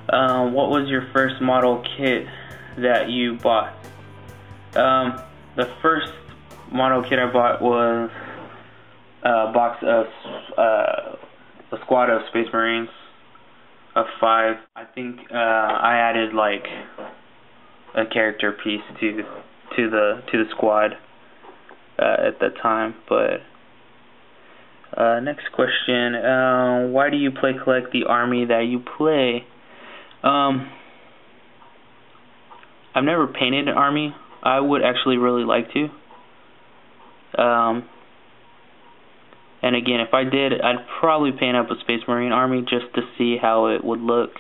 What was your first model kit that you bought? The first model kit I bought was a box of a squad of Space Marines of 5. I think I added like a character piece to the squad at that time. But next question, why do you collect the army that you play? I've never painted an army. I would actually really like to. And again, if I did, I'd probably paint up a Space Marine army just to see how it would look.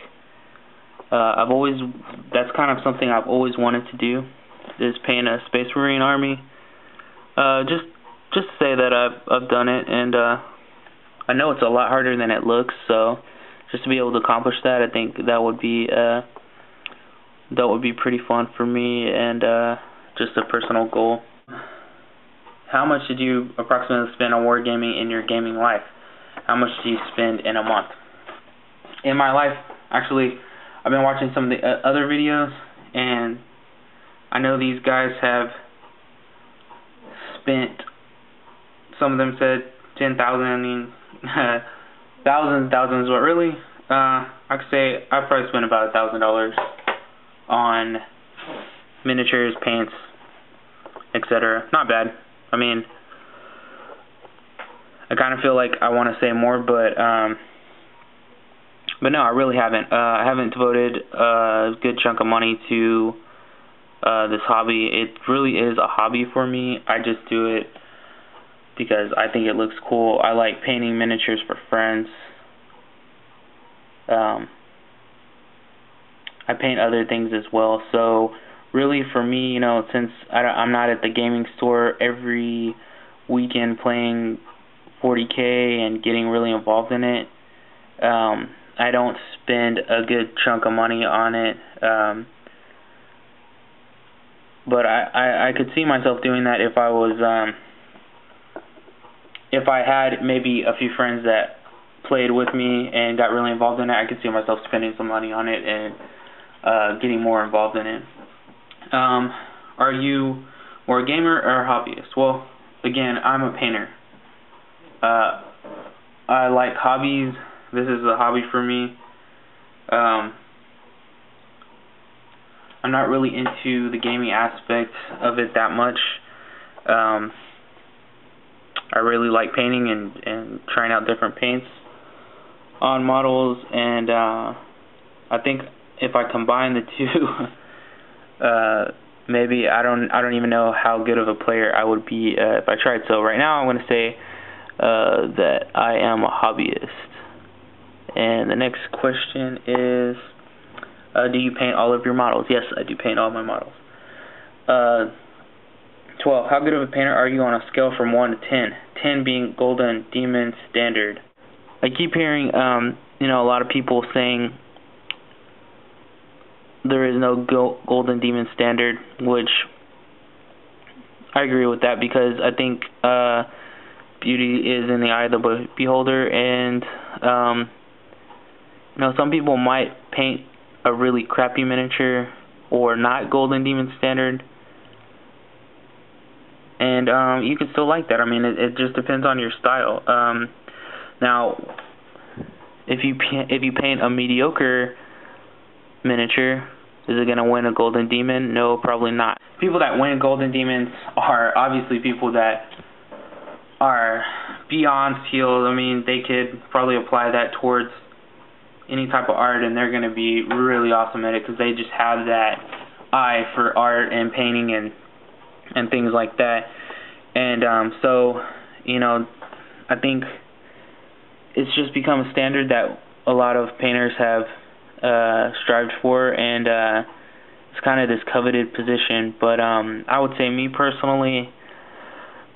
That's kind of something I've always wanted to do, is paint a Space Marine army. Just to say that I've done it, and I know it's a lot harder than it looks. So just to be able to accomplish that, I think that would be pretty fun for me, and just a personal goal. How much did you approximately spend on wargaming in your gaming life? How much do you spend in a month? In my life, actually, I've been watching some of the other videos, and I know these guys have spent, some of them said 10,000, I mean, thousands, but really, I could say I probably spent about $1,000 on miniatures, paints, etc. Not bad. I mean, I kind of feel like I want to say more, but no, I really haven't. I haven't devoted a good chunk of money to this hobby. It really is a hobby for me. I just do it because I think it looks cool. I like painting miniatures for friends. I paint other things as well. So really, for me, you know, since I'm not at the gaming store every weekend playing 40K and getting really involved in it, I don't spend a good chunk of money on it. But I could see myself doing that if I was, if I had maybe a few friends that played with me and got really involved in it. I could see myself spending some money on it and getting more involved in it. Are you more a gamer or a hobbyist? Well, again, I'm a painter. I like hobbies. This is a hobby for me. I'm not really into the gaming aspect of it that much. I really like painting and trying out different paints on models, and I think if I combine the two, maybe I don't even know how good of a player I would be if I tried. So right now I'm going to say that I am a hobbyist. And the next question is, do you paint all of your models? Yes, I do paint all my models. 12. How good of a painter are you on a scale from 1 to 10? 10 being Golden Demon standard. I keep hearing, you know, a lot of people saying there is no Golden Demon standard, which I agree with that, because I think beauty is in the eye of the beholder, and you know, some people might paint a really crappy miniature or not Golden Demon standard, and you can still like that. I mean, it just depends on your style. Now, if you paint a mediocre miniature, is it going to win a Golden Demon? No, probably not. People that win Golden Demons are obviously people that are beyond skilled. I mean, they could probably apply that towards any type of art, and they're going to be really awesome at it because they just have that eye for art and painting and things like that. And so, you know, I think it's just become a standard that a lot of painters have strived for, and it's kind of this coveted position. But I would say, me personally,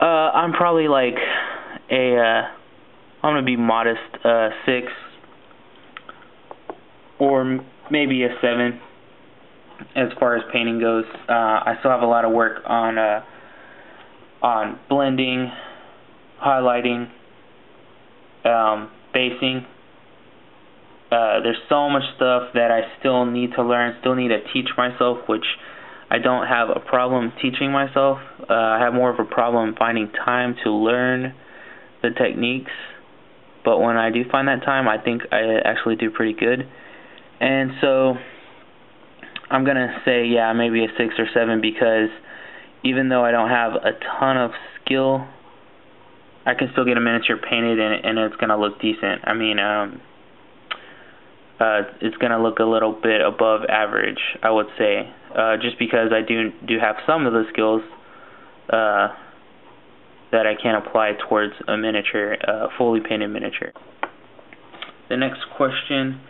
I'm probably like I'm going to be modest, 6 or maybe a 7 as far as painting goes. I still have a lot of work on blending, highlighting, basing, there's so much stuff that I still need to learn, still need to teach myself, which I don't have a problem teaching myself. I have more of a problem finding time to learn the techniques, but when I do find that time, I think I actually do pretty good. And so I'm going to say, yeah, maybe a 6 or 7, because even though I don't have a ton of skill, I can still get a miniature painted and it's going to look decent. I mean, it's going to look a little bit above average, I would say, just because I do have some of the skills that I can apply towards a miniature, fully painted miniature. The next question,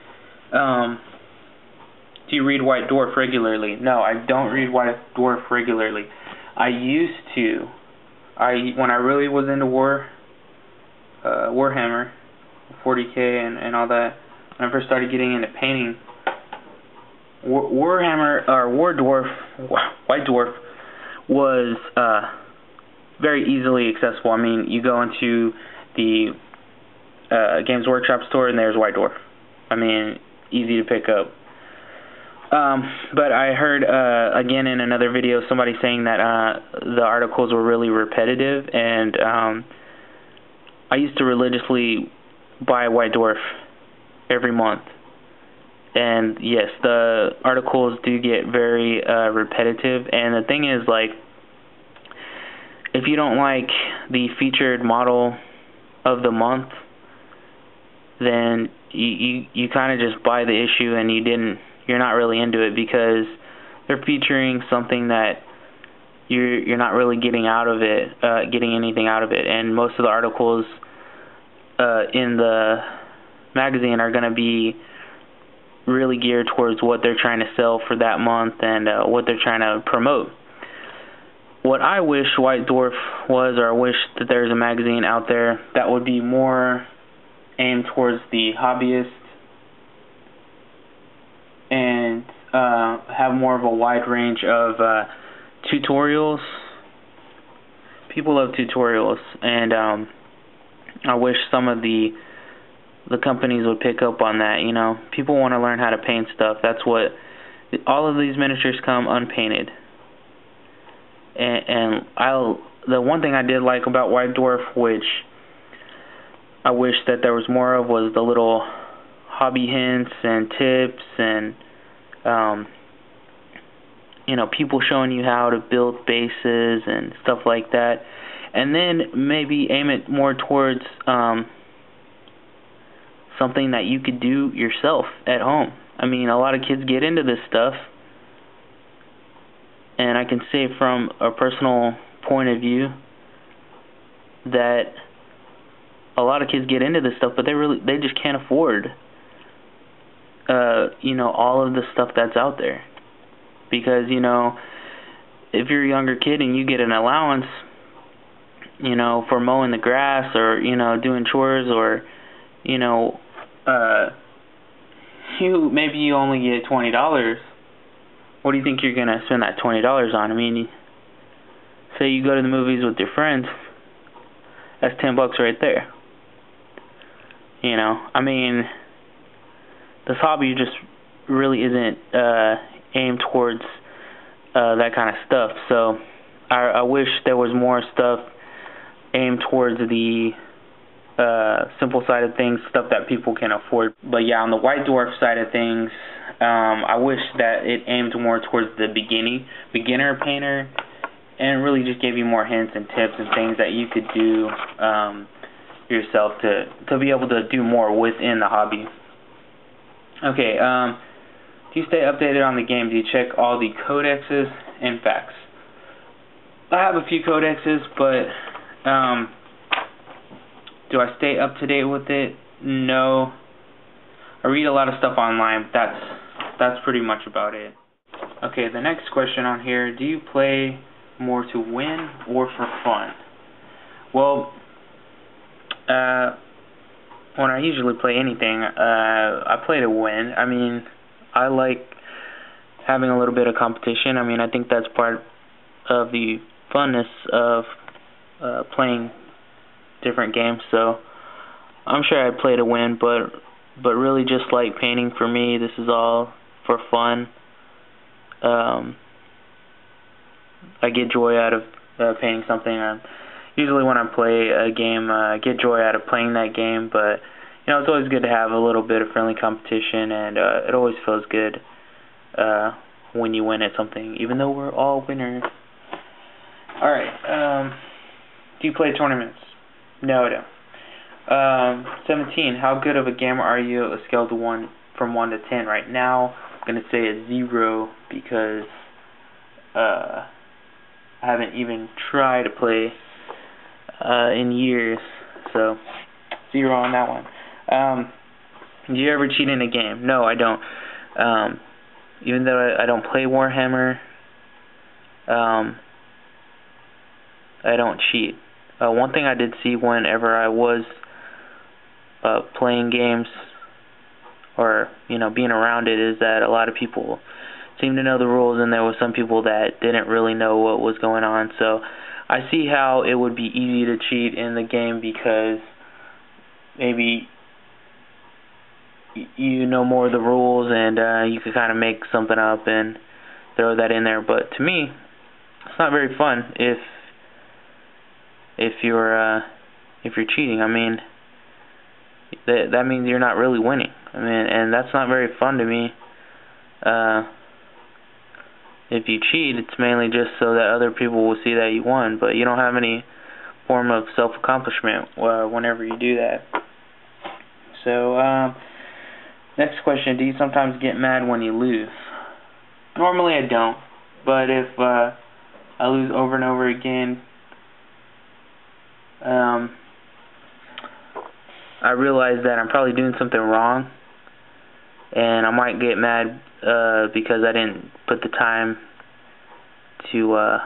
do you read White Dwarf regularly? No, I don't read White Dwarf regularly. I used to. When I really was into Warhammer, 40K and all that, when I first started getting into painting, Warhammer, or White Dwarf was very easily accessible. I mean, you go into the Games Workshop store and there's White Dwarf. I mean, easy to pick up. But I heard, again in another video, somebody saying that the articles were really repetitive, and I used to religiously buy White Dwarf every month. And yes, the articles do get very repetitive, and the thing is, like, if you don't like the featured model of the month, then you kind of just buy the issue and you're not really into it, because they're featuring something that you're not really getting anything out of it. And most of the articles in the magazine are going to be really geared towards what they're trying to sell for that month and what they're trying to promote. What I wish White Dwarf was, or I wish that there's a magazine out there that would be more aimed towards the hobbyist and have more of a wide range of tutorials. People love tutorials, and I wish some of the companies would pick up on that. You know, people want to learn how to paint stuff. That's what all of these miniatures come unpainted. And the one thing I did like about White Dwarf, which I wish that there was more of, was the little hobby hints and tips and you know, people showing you how to build bases and stuff like that. And then maybe aim it more towards something that you could do yourself at home. I mean, a lot of kids get into this stuff, and I can say from a personal point of view that a lot of kids get into this stuff, but they just can't afford you know, all of the stuff that's out there. Because, you know, if you're a younger kid and you get an allowance, you know, for mowing the grass, or, you know, doing chores, or, you know, maybe you only get $20. What do you think you're going to spend that $20 on? I mean, say you go to the movies with your friends, that's $10 right there. You know, I mean, this hobby just really isn't aimed towards that kind of stuff. So I wish there was more stuff aimed towards the simple side of things, stuff that people can afford. But yeah, on the White Dwarf side of things, I wish that it aimed more towards the beginner painter, and really just gave you more hints and tips and things that you could do yourself to be able to do more within the hobby. Okay, do you stay updated on the game? Do you check all the codexes and facts? I have a few codexes, but do I stay up to date with it? No. I read a lot of stuff online. That's pretty much about it. Okay, the next question on here: do you play more to win or for fun? Well, when I usually play anything, I play to win. I mean, I like having a little bit of competition. I mean, I think that's part of the funness of playing different games. So I'm sure I play to win, but but really just like painting for me. This is all for fun. I get joy out of painting something. Usually when I play a game, I get joy out of playing that game, but you know, it's always good to have a little bit of friendly competition, and it always feels good when you win at something, even though we're all winners. Alright, do you play tournaments? No, I don't. 17, how good of a gamer are you on a scale to from 1 to 10? Right now, I'm going to say a 0 because I haven't even tried to play in years, so 0 on that one. Do you ever cheat in a game? No, I don't. Even though I don't play Warhammer, I don't cheat. One thing I did see whenever I was playing games, or you know, being around it, is that a lot of people seem to know the rules, and there were some people that didn't really know what was going on. So I see how it would be easy to cheat in the game because maybe you know more of the rules, and you can kind of make something up and throw that in there. But to me, it's not very fun if you're cheating. I mean, that means you're not really winning. I mean, and that's not very fun to me. If you cheat, it's mainly just so that other people will see that you won, but you don't have any form of self-accomplishment whenever you do that. So, next question, do you sometimes get mad when you lose? Normally I don't, but if I lose over and over again, I realize that I'm probably doing something wrong, and I might get mad because I didn't put the time to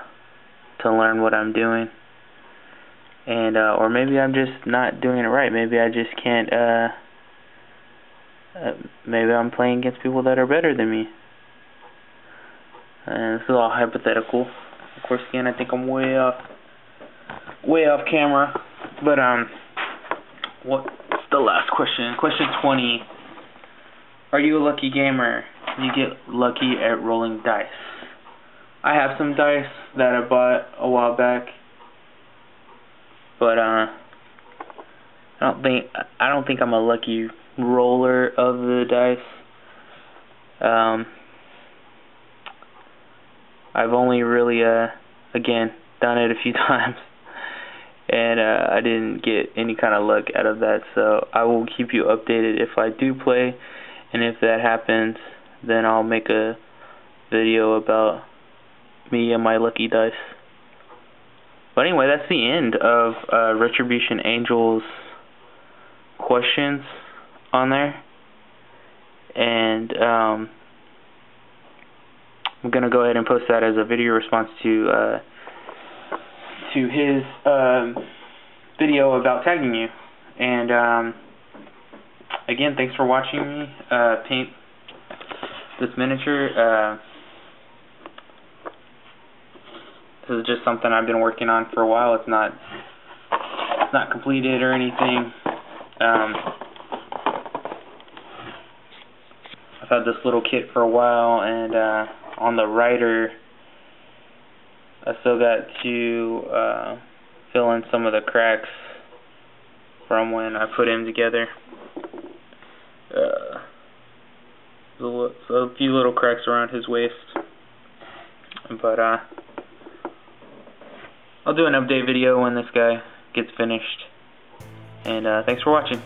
learn what I'm doing, and or maybe I'm just not doing it right. Maybe I just can't. Maybe I'm playing against people that are better than me. And this is all hypothetical. Of course, again, I think I'm way off camera. But what's the last question? Question 20. Are you a lucky gamer? Do you get lucky at rolling dice? I have some dice that I bought a while back, but I don't think I'm a lucky roller of the dice. I've only really again done it a few times, and I didn't get any kind of luck out of that. So I will keep you updated if I do play, and if that happens, then I'll make a video about me and my lucky dice. But anyway, that's the end of Retribution Angel's questions on there, and I'm gonna go ahead and post that as a video response to his video about tagging you. And again, thanks for watching me paint this miniature. This is just something I've been working on for a while. It's not completed or anything. I've had this little kit for a while, and on the rider, I still got to fill in some of the cracks from when I put him together. So a few little cracks around his waist, but I'll do an update video when this guy gets finished. And thanks for watching.